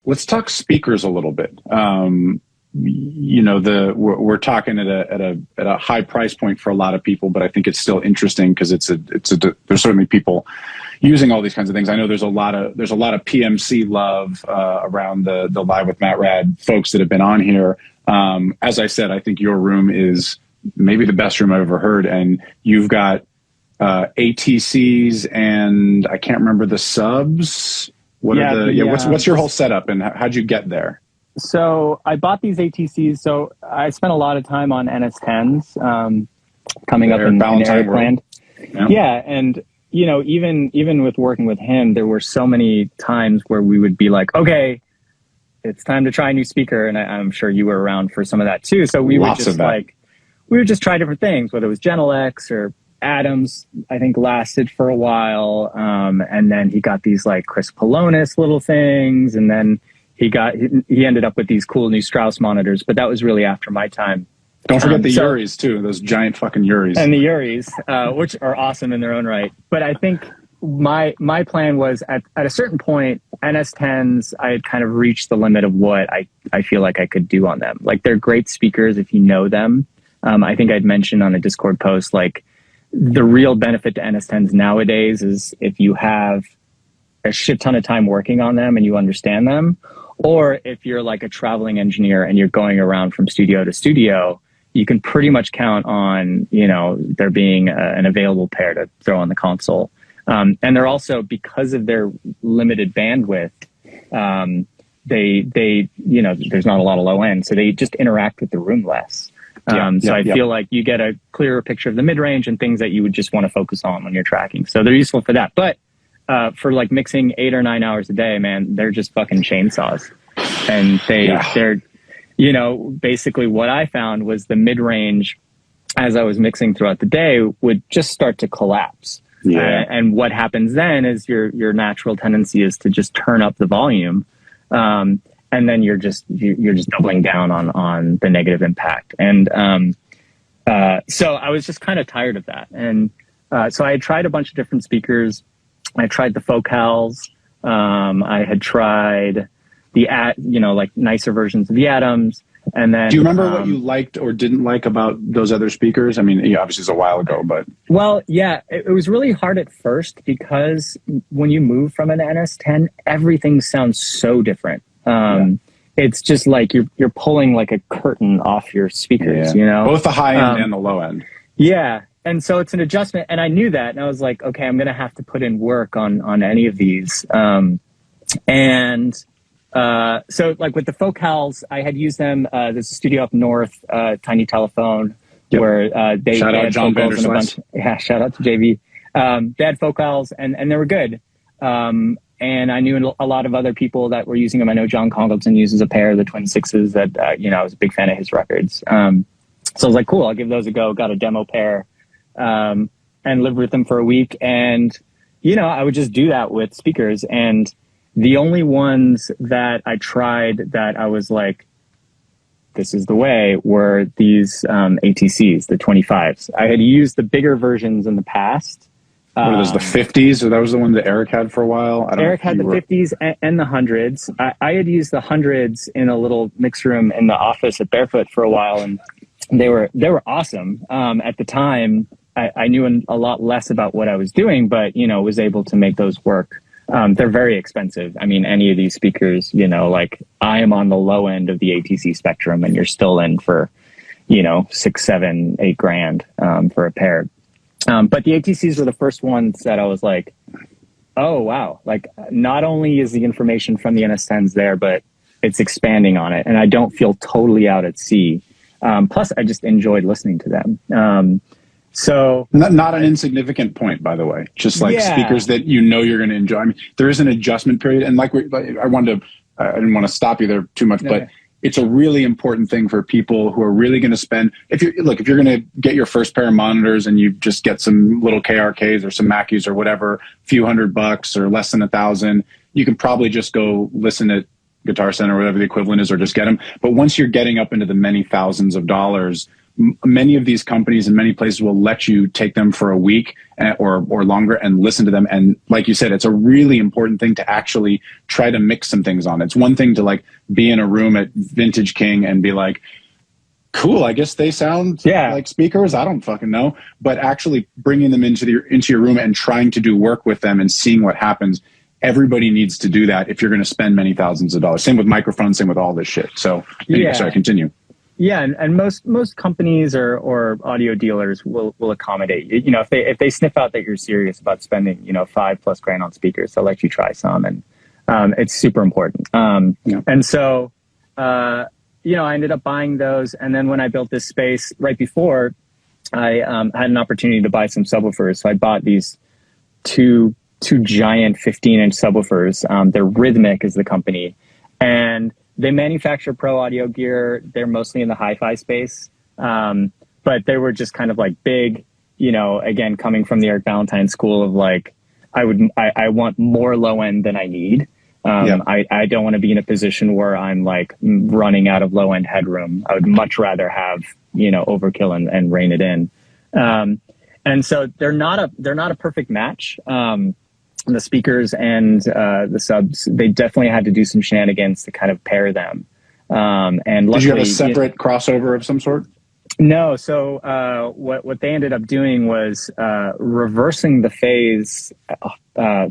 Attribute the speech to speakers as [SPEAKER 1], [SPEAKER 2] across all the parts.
[SPEAKER 1] let's talk speakers a little bit. You know, we're talking at a high price point for a lot of people, but I think it's still interesting because there's certainly people using all these kinds of things. I know there's a lot of PMC love around the Live with Matt Rad folks that have been on here. As I said, I think your room is maybe the best room I've ever heard, and you've got ATCs and I can't remember the subs. What's your whole setup and how'd you get there?
[SPEAKER 2] So I bought these ATCs. So I spent a lot of time on NS10s coming up in Eric Land. Yeah, and you know, even with working with him, there were so many times where we would be like, okay, it's time to try a new speaker, and I'm sure you were around for some of that too. So we would just try different things, whether it was Gentle X or Adams. I think lasted for a while, and then he got these like Chris Polonis little things, and then he ended up with these cool new Strauss monitors, but that was really after my time.
[SPEAKER 1] Don't forget the Uris too, those giant fucking Uris.
[SPEAKER 2] And the Uris, which are awesome in their own right. But I think my plan was at a certain point, NS10s, I had kind of reached the limit of what I feel like I could do on them. Like, they're great speakers if you know them. I think I'd mentioned on a Discord post, like, the real benefit to NS10s nowadays is if you have a shit ton of time working on them and you understand them, or if you're like a traveling engineer and you're going around from studio to studio, you can pretty much count on, you know, there being an available pair to throw on the console. And they're also, because of their limited bandwidth, they you know, there's not a lot of low end, so they just interact with the room less. So I feel like you get a clearer picture of the mid-range and things that you would just want to focus on when you're tracking. So they're useful for that. But for like mixing 8 or 9 hours a day, man, they're just fucking chainsaws. And they're, you know, basically what I found was the mid-range, as I was mixing throughout the day, would just start to collapse. Yeah. And what happens then is your natural tendency is to just turn up the volume. And then you're just doubling down on the negative impact. And so I was just kind of tired of that. And so I had tried a bunch of different speakers. I tried the Focals. I had tried like nicer versions of the Atoms. And then, do
[SPEAKER 1] you remember what you liked or didn't like about those other speakers? I mean, obviously it's a while ago, but.
[SPEAKER 2] Well, yeah, it was really hard at first because when you move from an NS10, everything sounds so different. It's just like you're pulling like a curtain off your speakers, you know?
[SPEAKER 1] Both the high end and the low end.
[SPEAKER 2] Yeah. And so it's an adjustment. And I knew that. And I was like, okay, I'm going to have to put in work on any of these. So like with the Focals, I had used them. There's a studio up north, Tiny Telephone, where they had
[SPEAKER 1] John
[SPEAKER 2] Focals and a bunch. Yeah, shout out to JV. They had Focals and they were good. And I knew a lot of other people that were using them. I know John Congleton uses a pair of the Twin Sixes that, I was a big fan of his records. So I was like, cool, I'll give those a go. Got a demo pair and lived with them for a week. And, I would just do that with speakers. And the only ones that I tried that I was like, this is the way, were these ATCs, the 25s. I had used the bigger versions in the past.
[SPEAKER 1] What are those, the 50s? Or that was the one that Eric had for a while?
[SPEAKER 2] Eric had the 50s and the 100s. I had used the 100s in a little mix room in the office at Barefoot for a while, and they were awesome. At the time, I knew a lot less about what I was doing, but, was able to make those work. They're very expensive. I mean, any of these speakers, like I am on the low end of the ATC spectrum, and you're still in for, $6, $7, $8 grand for a pair. But the ATCs were the first ones that I was like, oh, wow. Like, not only is the information from the NS10s there, but it's expanding on it. And I don't feel totally out at sea. Plus, I just enjoyed listening to them. So
[SPEAKER 1] not an insignificant point, by the way, just like speakers that you're going to enjoy. I mean, there is an adjustment period. And I didn't want to stop you there too much, but it's a really important thing for people who are really going to spend. If you're going to get your first pair of monitors and you just get some little KRKs or some Mackies or whatever, a few $100 or less than $1,000, you can probably just go listen to Guitar Center or whatever the equivalent is, or just get them. But once you're getting up into the many thousands of dollars, many of these companies and many places will let you take them for a week or longer and listen to them. And like you said, it's a really important thing to actually try to mix some things on. It's one thing to like be in a room at Vintage King and be like, cool, I guess they sound like speakers. I don't fucking know. But actually bringing them into your room and trying to do work with them and seeing what happens. Everybody needs to do that if you're going to spend many thousands of dollars. Same with microphones, same with all this shit. So anyway, sorry, continue.
[SPEAKER 2] Yeah, and most companies or audio dealers will accommodate you. You know, if they sniff out that you're serious about spending, you know, $5+ grand on speakers, they'll let you try some, and it's super important. And so, you know, I ended up buying those, and then when I built this space right before, I had an opportunity to buy some subwoofers. So I bought these two giant 15-inch subwoofers. They're Rhythmic is the company, and they manufacture pro audio gear. They're mostly in the hi-fi space, but they were just kind of like big, you know, again, coming from the Eric Valentine school of like, I want more low end than I need. I don't want to be in a position where I'm like running out of low end headroom. I would much rather have, you know, overkill and rein it in. And so they're not a perfect match. The speakers and the subs, they definitely had to do some shenanigans to kind of pair them. And luckily,
[SPEAKER 1] did you have a separate crossover of some sort?
[SPEAKER 2] No. So what they ended up doing was reversing the phase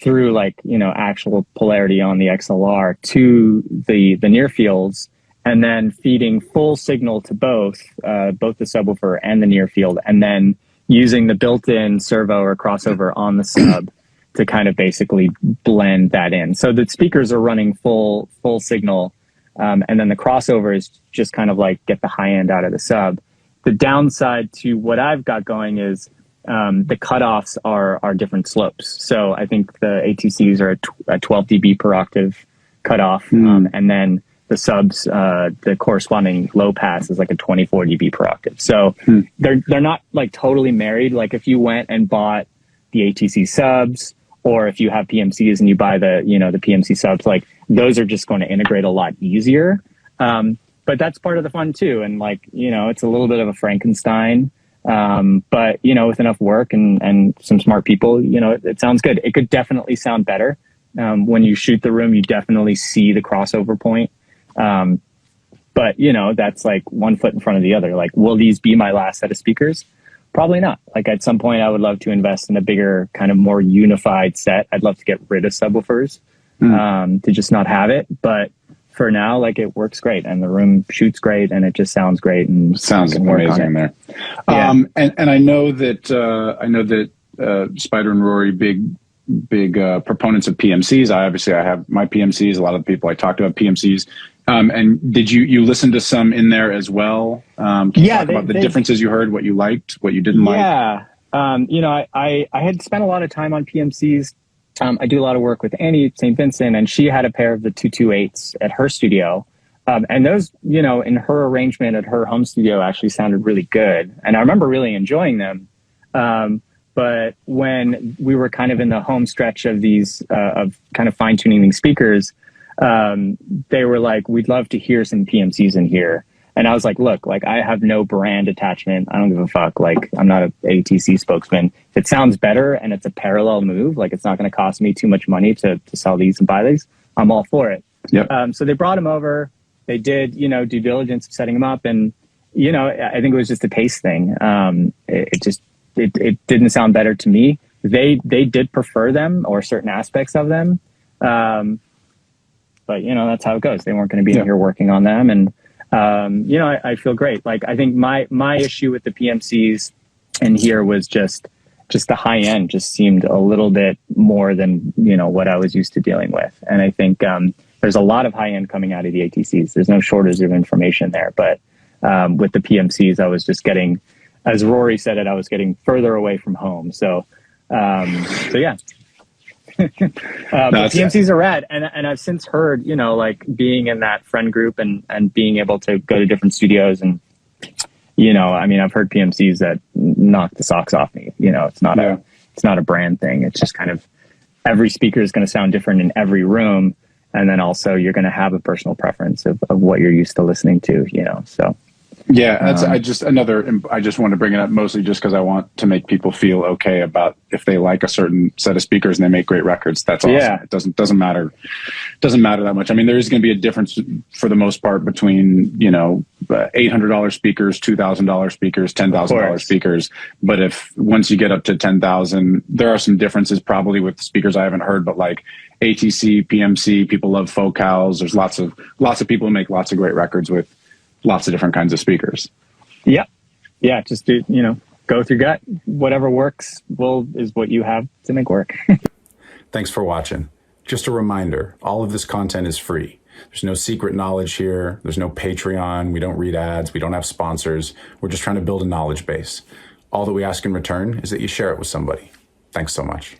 [SPEAKER 2] through like, you know, actual polarity on the XLR to the near fields, and then feeding full signal to both the subwoofer and the near field, and then using the built-in servo or crossover on the sub to kind of basically blend that in. So the speakers are running full signal, and then the crossover is just kind of like get the high end out of the sub. The downside to what I've got going is the cutoffs are different slopes. So I think the ATCs are a 12 dB per octave cutoff, and then the subs, the corresponding low pass is like a 24 dB per octave. So they're not like totally married. Like if you went and bought the ATC subs, or if you have PMCs and you buy the PMC subs, like those are just going to integrate a lot easier. But that's part of the fun too. And like, you know, it's a little bit of a Frankenstein, but you know, with enough work and some smart people, you know, it sounds good. It could definitely sound better. When you shoot the room, you definitely see the crossover point. But you know, that's like one foot in front of the other. Like, will these be my last set of speakers? Probably not. Like at some point I would love to invest in a bigger, kind of more unified set. I'd love to get rid of subwoofers, to just not have it. But for now, like it works great and the room shoots great and it just sounds great and
[SPEAKER 1] sounds amazing in there. Yeah. And I know that Spider and Rory, big proponents of PMCs. I have my PMCs. A lot of the people I talked about PMCs. And did you listen to some in there as well? Can you talk about the differences you heard, what you liked, what you didn't like?
[SPEAKER 2] Yeah. You know, I had spent a lot of time on PMCs. I do a lot of work with Annie at St. Vincent, and she had a pair of the 228s at her studio. And those, you know, in her arrangement at her home studio actually sounded really good. And I remember really enjoying them. But when we were kind of in the home stretch of these, of kind of fine tuning these speakers, they were like, we'd love to hear some PMCs in here. And I was like, look, like I have no brand attachment. I don't give a fuck. Like I'm not an ATC spokesman. If it sounds better and it's a parallel move, like it's not going to cost me too much money to sell these and buy these, I'm all for it.
[SPEAKER 1] Yep.
[SPEAKER 2] So they brought them over. They did, you know, due diligence of setting them up. And, you know, I think it was just a taste thing. It didn't sound better to me. They did prefer them or certain aspects of them. But, you know, that's how it goes. They weren't going to be in here working on them. And, you know, I feel great. Like, I think my issue with the PMCs in here was just the high end just seemed a little bit more than, you know, what I was used to dealing with. And I think there's a lot of high end coming out of the ATCs. There's no shortage of information there. But with the PMCs, I was just getting, as Rory said it, I was getting further away from home. So yeah. But PMCs are rad, and I've since heard, you know, like being in that friend group and being able to go to different studios, and you know, I mean, I've heard PMCs that knock the socks off me. You know, it's not a brand thing. It's just kind of every speaker is going to sound different in every room, and then also you're going to have a personal preference of what you're used to listening to. You know, so
[SPEAKER 1] Yeah, that's I just want to bring it up mostly just because I want to make people feel okay about if they like a certain set of speakers and they make great records. That's awesome. Yeah. It doesn't matter that much. I mean, there is going to be a difference for the most part between $800 speakers, $2,000 speakers, $10,000 speakers. But if once you get up to 10,000, there are some differences probably with speakers I haven't heard, but like ATC, PMC, people love Focals. There's lots of people who make lots of great records with lots of different kinds of speakers.
[SPEAKER 2] Yeah. Just do, go with your gut. Whatever works is what you have to make work.
[SPEAKER 3] Thanks for watching. Just a reminder, all of this content is free. There's no secret knowledge here. There's no Patreon. We don't read ads. We don't have sponsors. We're just trying to build a knowledge base. All that we ask in return is that you share it with somebody. Thanks so much.